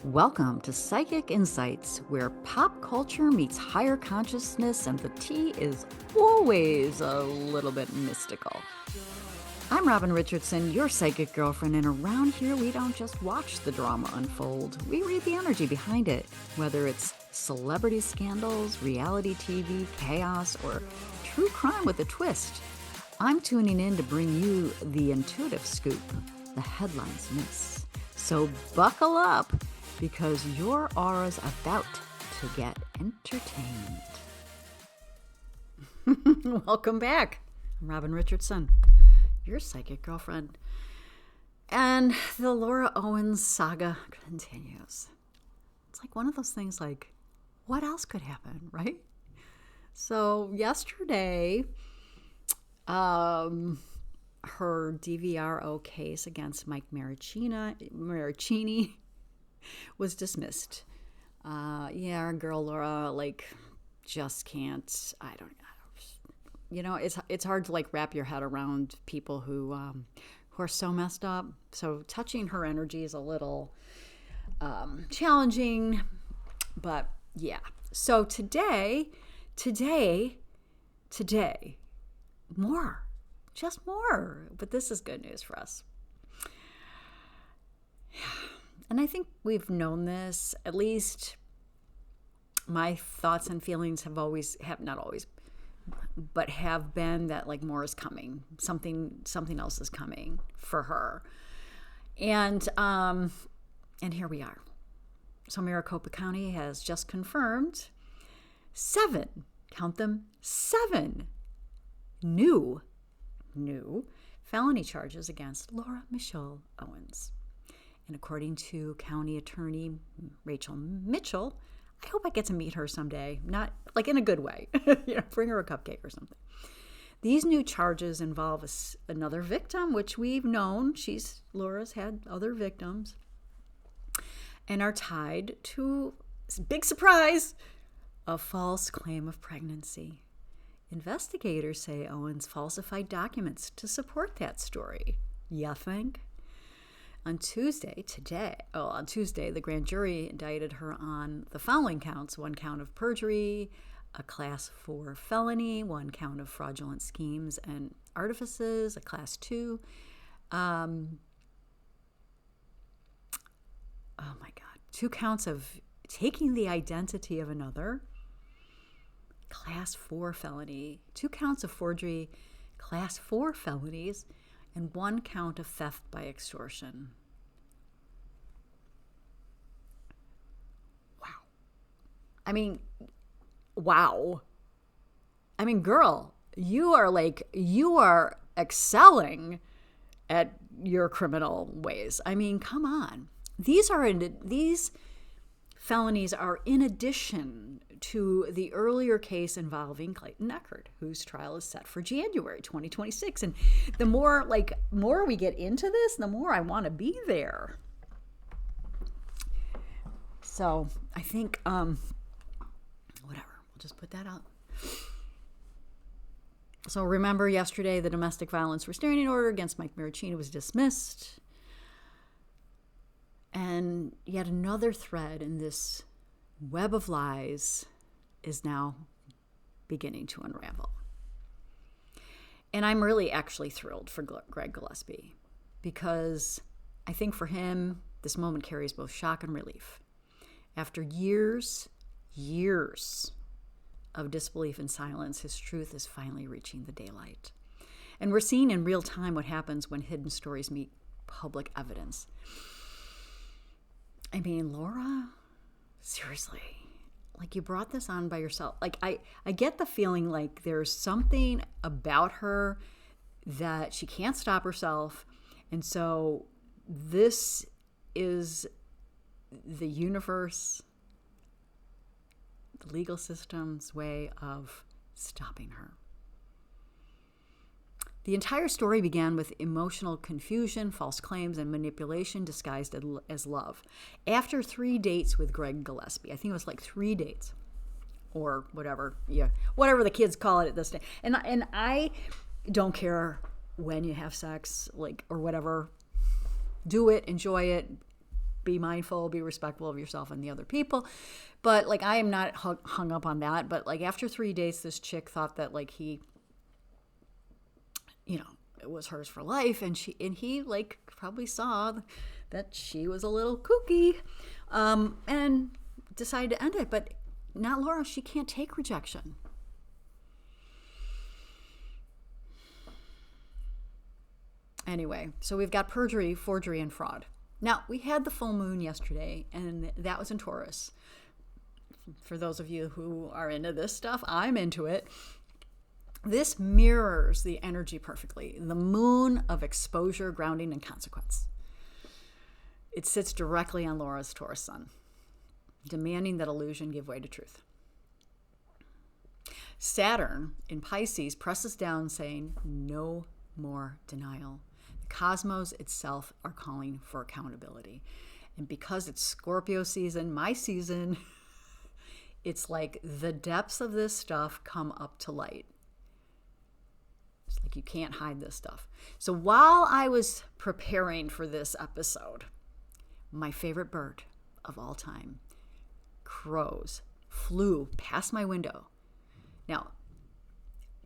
Welcome to Psychic Insights, where pop culture meets higher consciousness and the tea is always a little bit mystical. I'm Robin Richardson, your psychic girlfriend, and around here we don't just watch the drama unfold. We read the energy behind it, whether it's celebrity scandals, reality TV, chaos, or true crime with a twist. I'm tuning in to bring you the intuitive scoop the headlines miss. So buckle up, because your aura's about to get entertained. Welcome back. I'm Robin Richardson, your psychic girlfriend. And the Laura Owens saga continues. It's like one of those things like, what else could happen, right? So yesterday, her DVRO case against Mike Maricini was dismissed. Our girl Laura, just can't. I don't. It's hard to wrap your head around people who are so messed up. So touching her energy is a little challenging, but yeah. So today, more, just more. But this is good news for us. And I think we've known this, at least my thoughts and feelings have been that more is coming. Something else is coming for her. And here we are. So Maricopa County has just confirmed 7 new felony charges against Laura Michelle Owens. And according to County Attorney Rachel Mitchell, I hope I get to meet her someday, not in a good way, bring her a cupcake or something. These new charges involve another victim, which we've known. Laura's had other victims, and are tied to, big surprise, a false claim of pregnancy. Investigators say Owens falsified documents to support that story. You think? On Tuesday, the grand jury indicted her on the following counts: 1 count of perjury, a class 4 felony, 1 count of fraudulent schemes and artifices, a class 2. 2 counts of taking the identity of another, class 4 felony, 2 counts of forgery, class 4 felonies, and 1 count of theft by extortion. Wow. Girl, you are excelling at your criminal ways. Come on. These felonies are in addition to the earlier case involving Clayton Eckert, whose trial is set for January 2026. And the more we get into this, the more I want to be there. So I think, whatever, we'll just put that out. So remember, yesterday, the domestic violence restraining order against Mike Maricini was dismissed. And yet another thread in this web of lies is now beginning to unravel. And I'm really actually thrilled for Greg Gillespie, because I think for him, this moment carries both shock and relief. After years of disbelief and silence, his truth is finally reaching the daylight. And we're seeing in real time what happens when hidden stories meet public evidence. Laura, seriously, you brought this on by yourself. I get the feeling there's something about her that she can't stop herself. And so this is the universe, the legal system's way of stopping her. The entire story began with emotional confusion, false claims, and manipulation disguised as love. After 3 dates with Greg Gillespie, I think it was 3 dates, or whatever the kids call it at this day. And I don't care when you have sex, or whatever. Do it, enjoy it, be mindful, be respectful of yourself and the other people. But like, I am not hung up on that. But like, after 3 days, this chick thought that like he, it was hers for life. And he like probably saw that she was a little kooky, and decided to end it. But not Laura. She can't take rejection. Anyway, so we've got perjury, forgery, and fraud. Now, we had the full moon yesterday, and that was in Taurus. For those of you who are into this stuff, I'm into it. This mirrors the energy perfectly. The moon of exposure, grounding, and consequence. It sits directly on Laura's Taurus sun, demanding that illusion give way to truth. Saturn in Pisces presses down, saying, no more denial. The cosmos itself are calling for accountability. And because it's Scorpio season, my season, it's like the depths of this stuff come up to light. It's like you can't hide this stuff. So while I was preparing for this episode, my favorite bird of all time, crows, flew past my window. Now,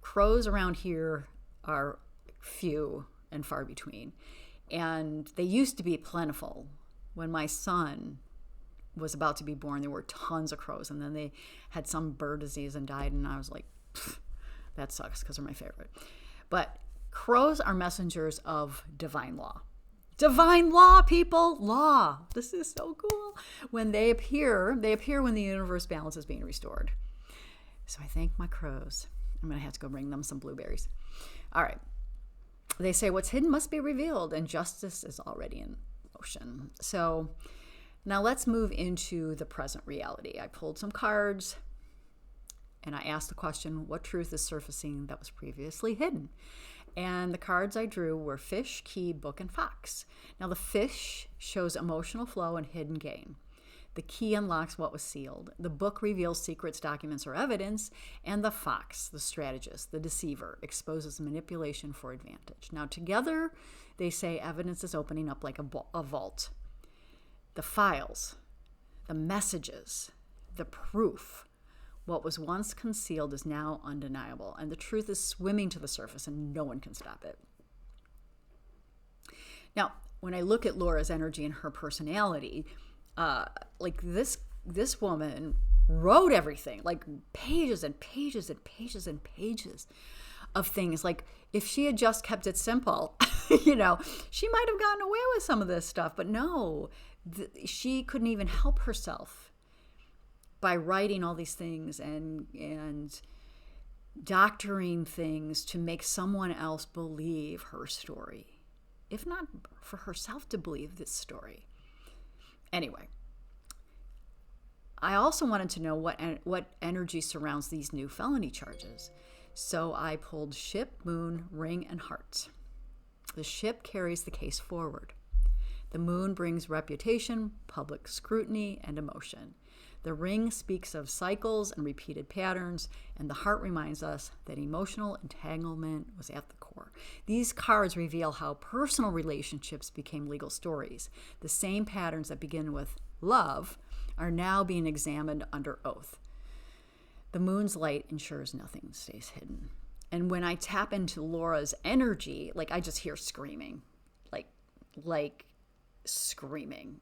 crows around here are few and far between, and they used to be plentiful. When my son was about to be born, there were tons of crows, and then they had some bird disease and died, and I was like, that sucks, because they're my favorite. But crows are messengers of divine law. Divine law, people, law. This is so cool. When they appear when the universe balance is being restored. So I thank my crows. I'm going to have to go bring them some blueberries. All right. They say what's hidden must be revealed, and justice is already in motion. So now let's move into the present reality. I pulled some cards, and I asked the question, what truth is surfacing that was previously hidden? And the cards I drew were fish, key, book, and fox. Now the fish shows emotional flow and hidden gain. The key unlocks what was sealed. The book reveals secrets, documents, or evidence. And the fox, the strategist, the deceiver, exposes manipulation for advantage. Now together, they say evidence is opening up like a vault. The files, the messages, the proof. What was once concealed is now undeniable. And the truth is swimming to the surface, and no one can stop it. Now, when I look at Laura's energy and her personality, like this woman wrote everything, like pages and pages and pages and pages of things. Like if she had just kept it simple, she might have gotten away with some of this stuff. But no, she couldn't even help herself by writing all these things and doctoring things to make someone else believe her story, if not for herself to believe this story. Anyway, I also wanted to know what energy surrounds these new felony charges. So I pulled ship, moon, ring, and heart. The ship carries the case forward. The moon brings reputation, public scrutiny, and emotion. The ring speaks of cycles and repeated patterns, and the heart reminds us that emotional entanglement was at the core. These cards reveal how personal relationships became legal stories. The same patterns that begin with love are now being examined under oath. The moon's light ensures nothing stays hidden. And when I tap into Laura's energy, like I just hear screaming, like screaming.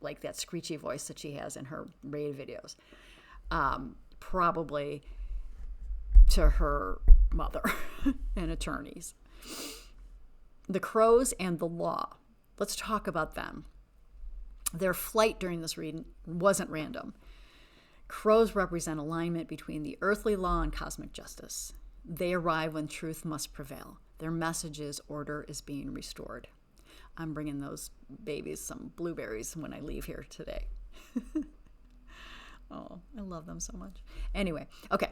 Like that screechy voice that she has in her raid videos, probably to her mother and attorneys. The crows and the law. Let's talk about them. Their flight during this reading wasn't random. Crows represent alignment between the earthly law and cosmic justice. They arrive when truth must prevail. Their message is order is being restored. I'm bringing those babies some blueberries when I leave here today. Oh, I love them so much. Anyway, okay.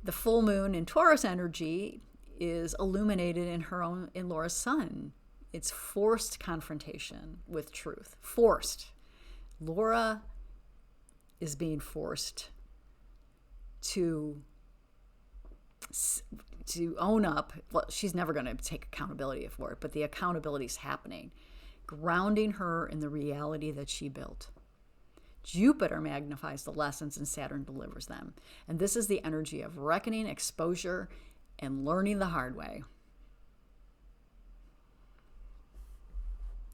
The full moon in Taurus energy is illuminated in Laura's sun. It's forced confrontation with truth. Forced. Laura is being forced to own up. Well, she's never going to take accountability for it, but the accountability is happening. grounding her in the reality that she built. Jupiter magnifies the lessons and Saturn delivers them. And this is the energy of reckoning, exposure, and learning the hard way.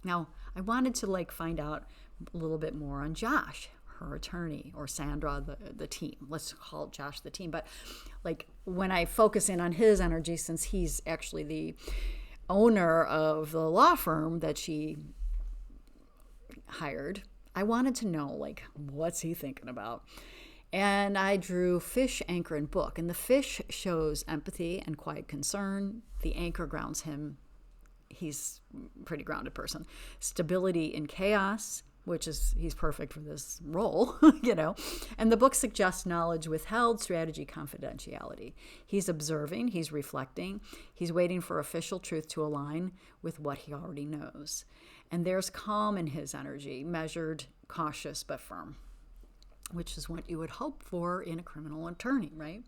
Now, I wanted to find out a little bit more on Josh, her attorney, or Sandra, the team. Let's call Josh the team. But when I focus in on his energy, since he's actually the owner of the law firm that she hired, I wanted to know, what's he thinking about? And I drew fish, anchor, and book. And the fish shows empathy and quiet concern. The anchor grounds him. He's a pretty grounded person. Stability in chaos, he's perfect for this role, And the book suggests knowledge withheld, strategy, confidentiality. He's observing, he's reflecting, he's waiting for official truth to align with what he already knows. And there's calm in his energy, measured, cautious, but firm, which is what you would hope for in a criminal attorney, right?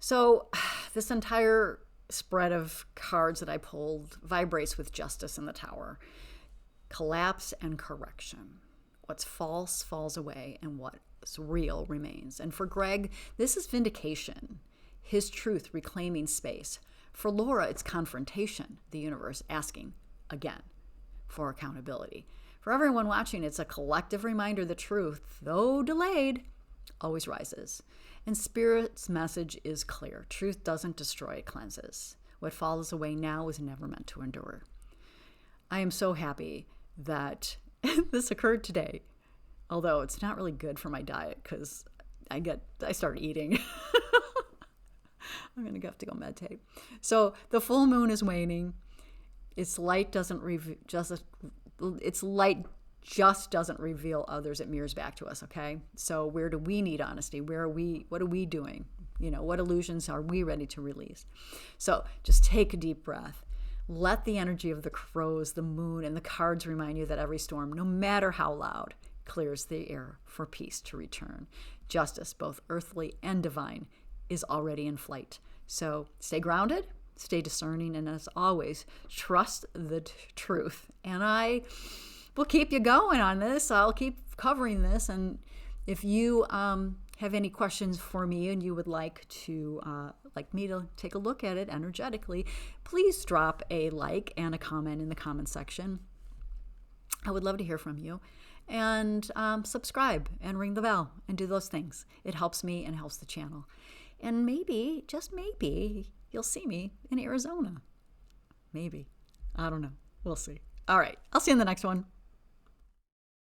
So this entire spread of cards that I pulled vibrates with justice in the Tower. Collapse and correction. What's false falls away and what's real remains. And for Greg, this is vindication, his truth reclaiming space. For Laura, it's confrontation, the universe asking again for accountability. For everyone watching, it's a collective reminder the truth, though delayed, always rises. And Spirit's message is clear. Truth doesn't destroy, it cleanses. What falls away now is never meant to endure. I am so happy that this occurred today, although it's not really good for my diet because I start eating. I'm going to have to go meditate. So the full moon is waning. Its light just doesn't reveal others. It mirrors back to us, okay? So where do we need honesty? What are we doing? What illusions are we ready to release? So just take a deep breath. Let the energy of the crows, the moon, and the cards remind you that every storm, no matter how loud, clears the air for peace to return. Justice, both earthly and divine, is already in flight. So stay grounded, stay discerning, and as always, trust the truth. And I will keep you going on this. I'll keep covering this. And if you have any questions for me and you would like me to take a look at it energetically, please drop a like and a comment in the comment section. I would love to hear from you. And subscribe and ring the bell and do those things. It helps me and helps the channel. And maybe, just maybe, you'll see me in Arizona. Maybe. I don't know. We'll see. All right. I'll see you in the next one.